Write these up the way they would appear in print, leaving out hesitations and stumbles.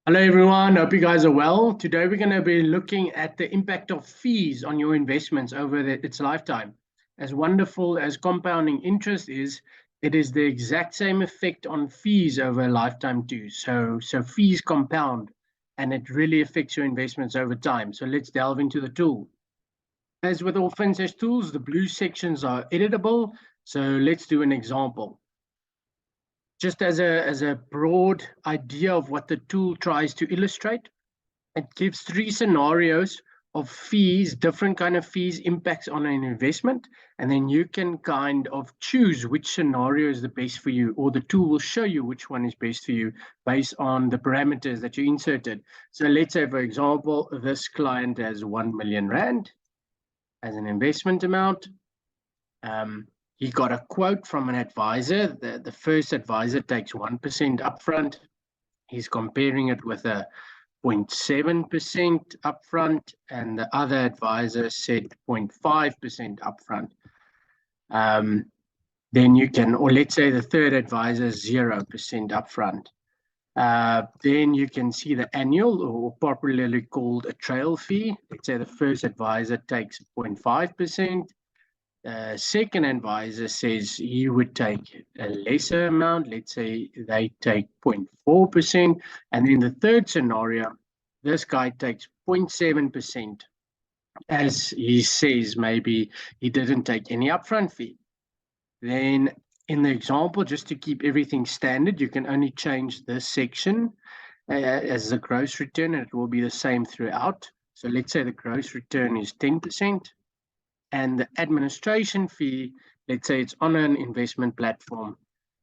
Hello everyone, hope you guys are well. Today we're going to be looking at the impact of fees on your investments over its lifetime. As wonderful as compounding interest is, it is the exact same effect on fees over a lifetime too. So fees compound and it really affects your investments over time. So let's delve into the tool. As with all FinSearch tools, the blue sections are editable. So let's do an example. Just as a broad idea of what the tool tries to illustrate, it gives three scenarios of fees, different kind of fees impacts on an investment, and then you can kind of choose which scenario is the best for you, or the tool will show you which one is best for you based on the parameters that you inserted. So let's say, for example, this client has 1 million rand as an investment amount. He got a quote from an advisor. The first advisor takes 1% upfront. He's comparing it with a 0.7% upfront, and the other advisor said 0.5% upfront. Then you can, or let's say the third advisor is 0% upfront. Then you can see the annual, or popularly called a trail fee. Let's say the first advisor takes 0.5%. Second advisor says he would take a lesser amount. Let's say they take 0.4%. And in the third scenario, this guy takes 0.7%, as he says maybe he didn't take any upfront fee. Then in the example, just to keep everything standard, you can only change this section as the gross return, and it will be the same throughout. So let's say the gross return is 10%. And the administration fee, let's say it's on an investment platform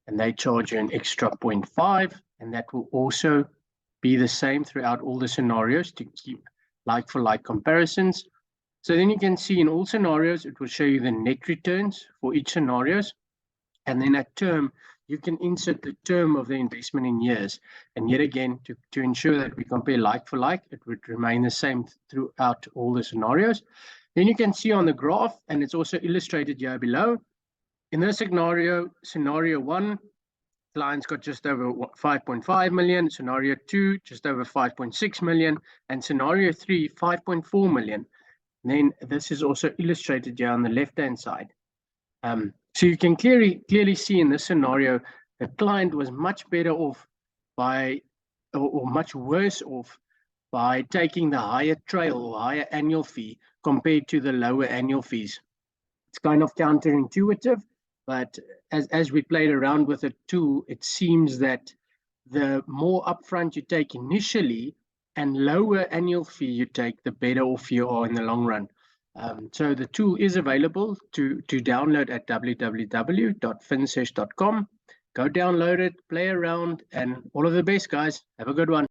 and they charge you an extra 0.5, and that will also be the same throughout all the scenarios to keep like-for-like comparisons. So then you can see in all scenarios, it will show you the net returns for each scenarios. And then at term, you can insert the term of the investment in years. And yet again, to ensure that we compare like-for-like, it would remain the same throughout all the scenarios. Then you can see on the graph, and it's also illustrated here below. In this scenario one, clients got just over 5.5 million, scenario two, just over 5.6 million, and scenario three, 5.4 million. And then this is also illustrated here on the left-hand side. So you can clearly see in this scenario, the client was much better off by, or much worse off by taking the higher trail or higher annual fee compared to the lower annual fees. It's kind of counterintuitive, but as we played around with the tool, it seems that the more upfront you take initially and lower annual fee you take, the better off you are in the long run. So the tool is available to download at www.finsearch.com. Go download it, play around, and all of the best, guys. Have a good one.